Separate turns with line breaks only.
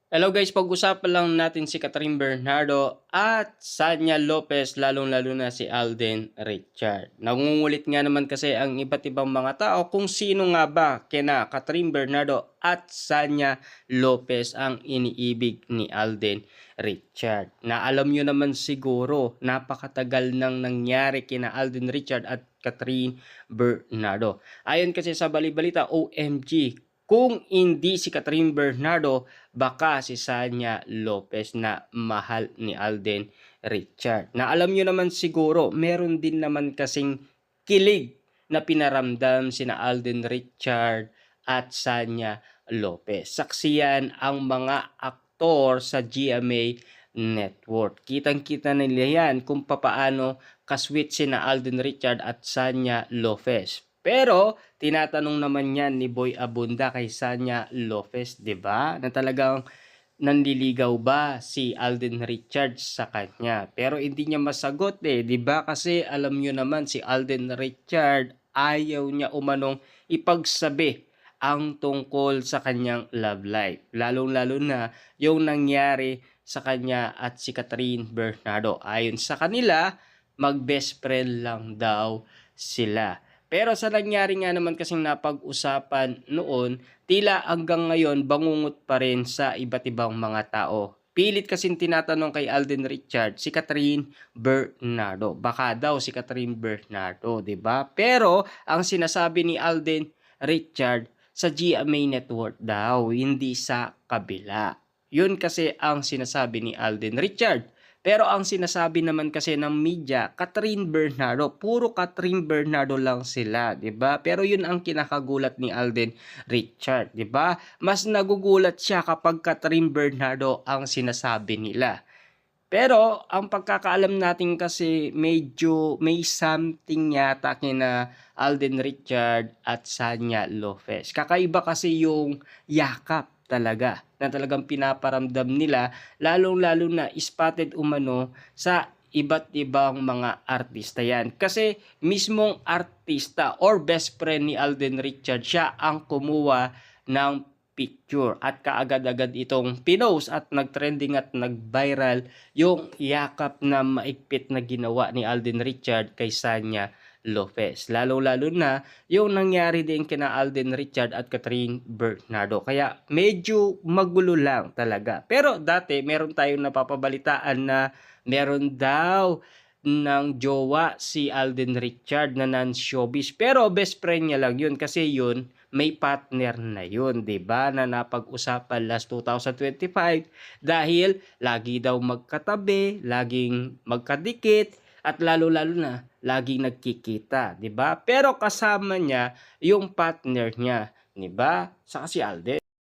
Hello guys, pag-usapan lang natin si Catherine Bernardo at Sanya Lopez, lalong-lalo na si Alden Richard. Nangungulit nga naman kasi ang iba't ibang mga tao kung sino nga ba kina Catherine Bernardo at Sanya Lopez ang iniibig ni Alden Richard. Na alam nyo naman siguro, napakatagal nang nangyari kina Alden Richard at Catherine Bernardo. Ayon kasi sa balibalita, OMG, kung hindi si Catherine Bernardo, baka si Sanya Lopez na mahal ni Alden Richard. Na alam nyo naman siguro, meron din naman kasing kilig na pinaramdam sina Alden Richard at Sanya Lopez. Saksiyan ang mga aktor sa GMA Network. Kitang-kita nila yan kung papaano kasweet sina Alden Richard at Sanya Lopez. Pero tinatanong naman yan ni Boy Abunda kay Sanya Lopez, 'di ba? Na talagang nanliligaw ba si Alden Richards sa kanya? Pero hindi niya masagot 'di ba? Kasi alam niyo naman si Alden Richard ayaw niya umanong ipagsabi ang tungkol sa kanyang love life. Lalong-lalo na yung nangyari sa kanya at si Catherine Bernardo. Ayon sa kanila, mag-best friend lang daw sila. Pero sa nangyari nga naman kasing napag-usapan noon, tila hanggang ngayon bangungot pa rin sa iba't ibang mga tao. Pilit kasing tinatanong kay Alden Richard si Catherine Bernardo. Baka daw si Catherine Bernardo, 'di ba? Pero ang sinasabi ni Alden Richard sa GMA Network daw, hindi sa kabila. Yun kasi ang sinasabi ni Alden Richard. Pero ang sinasabi naman kasi ng media, Catherine Bernardo, puro Catherine Bernardo lang sila, 'di ba? Pero 'yun ang kinakagulat ni Alden Richard, 'di ba? Mas nagugulat siya kapag Catherine Bernardo ang sinasabi nila. Pero ang pagkakaalam natin kasi medyo may something yata kina Alden Richard at Sanya Lopez. Kakaiba kasi yung yakap talaga na talagang pinaparamdam nila, lalong-lalo na spotted umano sa iba't ibang mga artista yan. Kasi mismong artista or best friend ni Alden Richard, siya ang kumuha ng picture at kaagad-agad itong pinost at nagtrending at nag-viral yung yakap na maigpit na ginawa ni Alden Richard kay Sanya Lopez. Lalo-lalo na yung nangyari din kina Alden Richard at Catherine Bernardo. Kaya medyo magulo lang talaga. Pero dati meron tayong napapabalitaan na meron daw ng jowa si Alden Richard na non-showbiz. Pero best friend niya lang yun kasi yun may partner na yun, 'di ba? Na napag-usapan last 2025 dahil lagi daw magkatabi, laging magkadikit at lalo-lalo na laging nagkikita, 'di ba? Pero kasama niya yung partner niya, 'di ba? Sa si Alden.